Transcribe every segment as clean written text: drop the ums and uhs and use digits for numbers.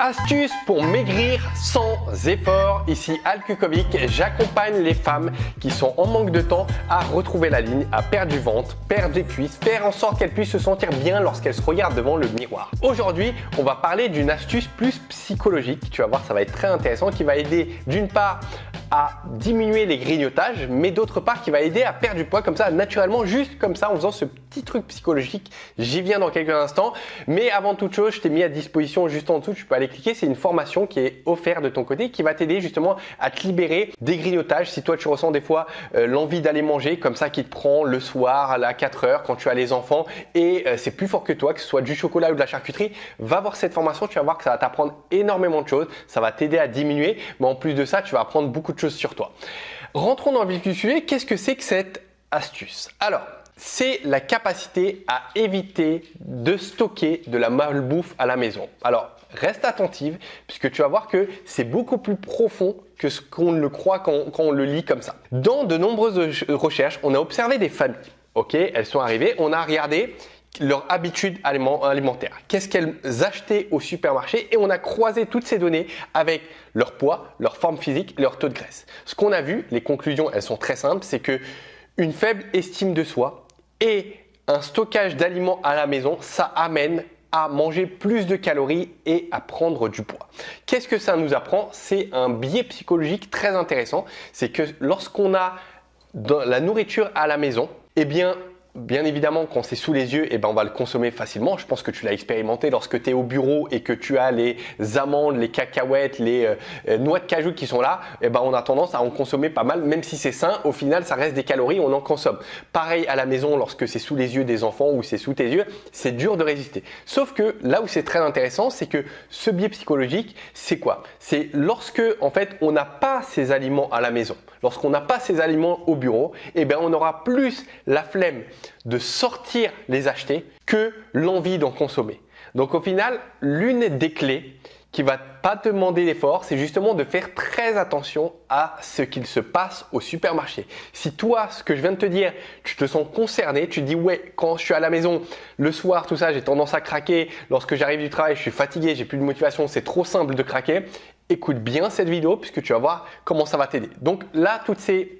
Astuces pour maigrir sans effort. Ici Al Kukovic, j'accompagne les femmes qui sont en manque de temps à retrouver la ligne, à perdre du ventre, perdre des cuisses, faire en sorte qu'elles puissent se sentir bien lorsqu'elles se regardent devant le miroir. Aujourd'hui, on va parler d'une astuce plus psychologique. Tu vas voir, ça va être très intéressant, qui va aider d'une part à diminuer les grignotages, mais d'autre part qui va aider à perdre du poids comme ça, naturellement, juste comme ça, en faisant ce petit truc psychologique. J'y viens dans quelques instants, mais avant toute chose, je t'ai mis à disposition juste en dessous, tu peux aller cliquer, c'est une formation qui est offerte de ton côté, qui va t'aider justement à te libérer des grignotages. Si toi tu ressens des fois l'envie d'aller manger comme ça qui te prend le soir à 4 heures quand tu as les enfants et c'est plus fort que toi, que ce soit du chocolat ou de la charcuterie, va voir cette formation, tu vas voir que ça va t'apprendre énormément de choses, ça va t'aider à diminuer, mais en plus de ça, tu vas apprendre beaucoup de choses sur toi. Rentrons dans le vif du sujet. Qu'est-ce que c'est que cette astuce? Alors, c'est la capacité à éviter de stocker de la malbouffe à la maison. Alors, reste attentive puisque tu vas voir que c'est beaucoup plus profond que ce qu'on le croit quand on le lit comme ça. Dans de nombreuses recherches, on a observé des familles. Ok, elles sont arrivées, on a regardé leur habitude alimentaire. Qu'est-ce qu'elles achetaient au supermarché et on a croisé toutes ces données avec leur poids, leur forme physique et leur taux de graisse. Ce qu'on a vu, les conclusions, elles sont très simples, c'est que une faible estime de soi et un stockage d'aliments à la maison, ça amène à manger plus de calories et à prendre du poids. Qu'est-ce que ça nous apprend? C'est un biais psychologique très intéressant. C'est que lorsqu'on a de la nourriture à la maison, eh bien évidemment, quand c'est sous les yeux, on va le consommer facilement. Je pense que tu l'as expérimenté lorsque tu es au bureau et que tu as les amandes, les cacahuètes, les noix de cajou qui sont là. On a tendance à en consommer pas mal, même si c'est sain. Au final, ça reste des calories, on en consomme. Pareil à la maison, lorsque c'est sous les yeux des enfants ou c'est sous tes yeux, c'est dur de résister. Sauf que là où c'est très intéressant, c'est que ce biais psychologique, c'est quoi? C'est lorsque en fait on n'a pas ces aliments à la maison. Lorsqu'on n'a pas ces aliments au bureau, on aura plus la flemme de sortir les acheter que l'envie d'en consommer. Donc au final, l'une des clés qui va pas te demander d'effort, c'est justement de faire très attention à ce qu'il se passe au supermarché. Si toi, ce que je viens de te dire, tu te sens concerné, tu te dis ouais, quand je suis à la maison, le soir, tout ça, j'ai tendance à craquer. Lorsque j'arrive du travail, je suis fatigué, j'ai plus de motivation, c'est trop simple de craquer. Écoute bien cette vidéo puisque tu vas voir comment ça va t'aider. Donc là, toutes ces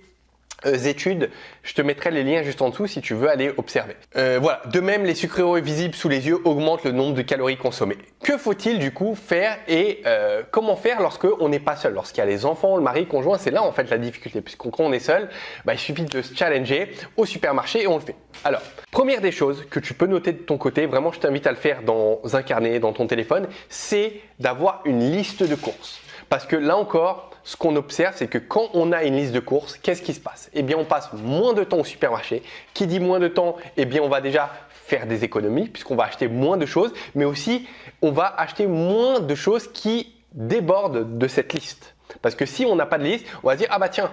études, je te mettrai les liens juste en dessous si tu veux aller observer. Voilà. De même, les sucreries visibles sous les yeux augmentent le nombre de calories consommées. Que faut-il du coup faire et comment faire lorsque on n'est pas seul? Lorsqu'il y a les enfants, le mari, le conjoint, c'est là en fait la difficulté. Puisque quand on est seul, il suffit de se challenger au supermarché et on le fait. Alors, première des choses que tu peux noter de ton côté, vraiment je t'invite à le faire dans un carnet, dans ton téléphone, c'est d'avoir une liste de courses. Parce que là encore, ce qu'on observe, c'est que quand on a une liste de courses, qu'est-ce qui se passe? On passe moins de temps au supermarché. Qui dit moins de temps, on va déjà faire des économies puisqu'on va acheter moins de choses, mais aussi on va acheter moins de choses qui débordent de cette liste. Parce que si on n'a pas de liste, on va se dire « Ah bah tiens,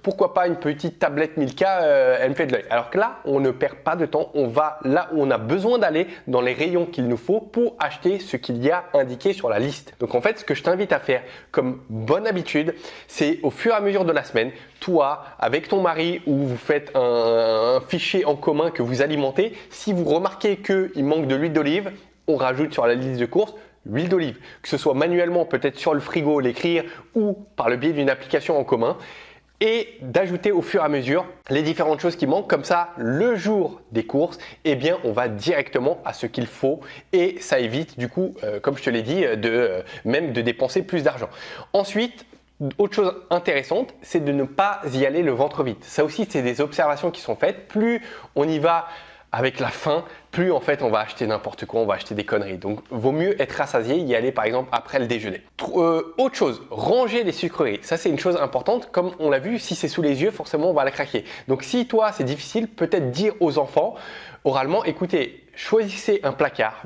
pourquoi pas une petite tablette Milka, elle me fait de l'œil. » Alors que là, on ne perd pas de temps, on va là où on a besoin d'aller dans les rayons qu'il nous faut pour acheter ce qu'il y a indiqué sur la liste. Donc en fait, ce que je t'invite à faire comme bonne habitude, c'est au fur et à mesure de la semaine, toi, avec ton mari, ou vous faites un fichier en commun que vous alimentez, si vous remarquez qu'il manque de l'huile d'olive, on rajoute sur la liste de courses l'huile d'olive, que ce soit manuellement, peut-être sur le frigo, l'écrire ou par le biais d'une application en commun et d'ajouter au fur et à mesure les différentes choses qui manquent. Comme ça, le jour des courses, on va directement à ce qu'il faut et ça évite du coup, comme je te l'ai dit, même de dépenser plus d'argent. Ensuite, autre chose intéressante, c'est de ne pas y aller le ventre vide. Ça aussi, c'est des observations qui sont faites. Plus on y va avec la faim, plus en fait on va acheter n'importe quoi, on va acheter des conneries. Donc vaut mieux être rassasié, y aller par exemple après le déjeuner. Autre chose, ranger les sucreries. Ça c'est une chose importante, comme on l'a vu, si c'est sous les yeux, forcément on va la craquer. Donc si toi c'est difficile, peut-être dire aux enfants oralement, écoutez, choisissez un placard,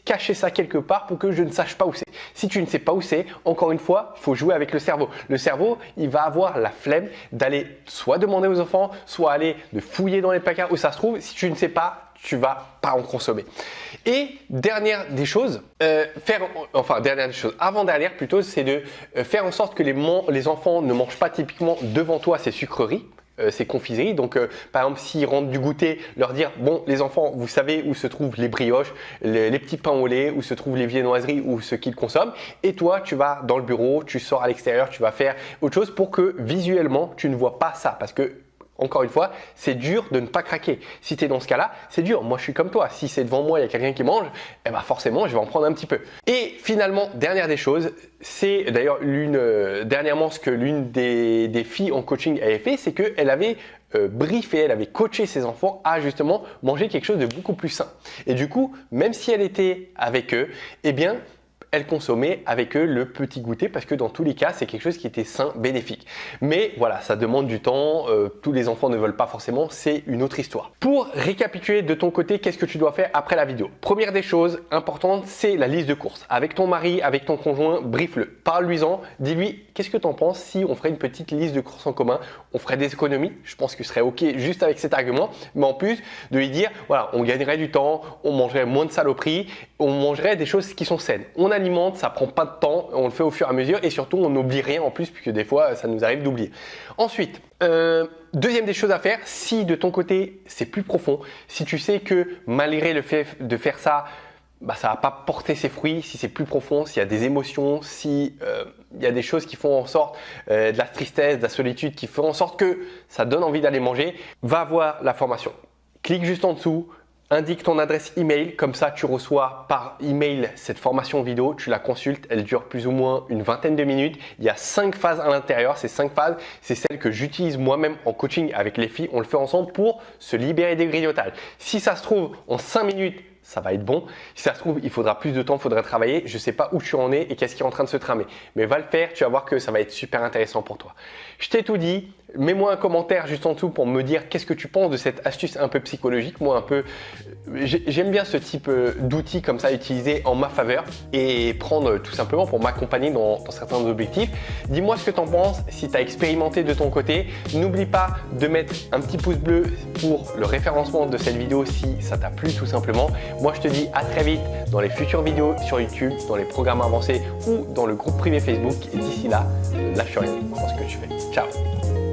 cachez ça quelque part pour que je ne sache pas où c'est. Si tu ne sais pas où c'est, encore une fois, il faut jouer avec le cerveau. Le cerveau, il va avoir la flemme d'aller soit demander aux enfants, soit aller de fouiller dans les placards où ça se trouve. Si tu ne sais pas, tu vas pas en consommer. Et dernière des choses, avant-dernière plutôt, c'est de faire en sorte que les enfants ne mangent pas typiquement devant toi ces sucreries. ces confiseries. Donc, par exemple, s'ils rentrent du goûter, leur dire, bon, les enfants, vous savez où se trouvent les brioches, les petits pains au lait, où se trouvent les viennoiseries ou ce qu'ils consomment. Et toi, tu vas dans le bureau, tu sors à l'extérieur, tu vas faire autre chose pour que visuellement, tu ne vois pas ça. Parce que encore une fois, c'est dur de ne pas craquer. Si tu es dans ce cas-là, c'est dur. Moi, je suis comme toi. Si c'est devant moi, il y a quelqu'un qui mange, eh ben forcément, je vais en prendre un petit peu. Et finalement, dernière des choses, c'est d'ailleurs dernièrement ce que l'une des filles en coaching avait fait, c'est qu'elle avait briefé, elle avait coaché ses enfants à justement manger quelque chose de beaucoup plus sain. Et du coup, même si elle était avec eux, eh bien, elle consommait avec eux le petit goûter parce que dans tous les cas, c'est quelque chose qui était sain, bénéfique. Mais voilà, ça demande du temps, tous les enfants ne veulent pas forcément, c'est une autre histoire. Pour récapituler de ton côté, qu'est-ce que tu dois faire après la vidéo? Première des choses importantes, c'est la liste de courses. Avec ton mari, avec ton conjoint, brief-le, parle-lui-en, dis-lui qu'est-ce que tu en penses si on ferait une petite liste de courses en commun, on ferait des économies, je pense que ce serait ok juste avec cet argument, mais en plus de lui dire, voilà, on gagnerait du temps, on mangerait moins de saloperies, on mangerait des choses qui sont saines. On alimente, ça prend pas de temps, on le fait au fur et à mesure et surtout on n'oublie rien en plus puisque des fois ça nous arrive d'oublier. Ensuite, deuxième des choses à faire, si de ton côté c'est plus profond, si tu sais que malgré le fait de faire ça, bah, ça va pas porter ses fruits, si c'est plus profond, s'il y a des émotions, si il y a des choses qui font en sorte de la tristesse, de la solitude, qui font en sorte que ça donne envie d'aller manger, va voir la formation. Clique juste en dessous. Indique ton adresse email, comme ça tu reçois par email cette formation vidéo, tu la consultes, elle dure plus ou moins une vingtaine de minutes. Il y a 5 phases à l'intérieur, ces 5 phases, c'est celles que j'utilise moi-même en coaching avec les filles, on le fait ensemble pour se libérer des grignotages. Si ça se trouve en 5 minutes, ça va être bon. Si ça se trouve, il faudra plus de temps, il faudra travailler. Je ne sais pas où tu en es et qu'est-ce qui est en train de se tramer. Mais va le faire, tu vas voir que ça va être super intéressant pour toi. Je t'ai tout dit. Mets-moi un commentaire juste en dessous pour me dire qu'est-ce que tu penses de cette astuce un peu psychologique. Moi, j'aime bien ce type d'outils comme ça utilisés en ma faveur et prendre tout simplement pour m'accompagner dans certains objectifs. Dis-moi ce que tu en penses, si tu as expérimenté de ton côté. N'oublie pas de mettre un petit pouce bleu pour le référencement de cette vidéo si ça t'a plu tout simplement. Moi, je te dis à très vite dans les futures vidéos sur YouTube, dans les programmes avancés ou dans le groupe privé Facebook. Et d'ici là, lâche rien dans ce que tu fais. Ciao!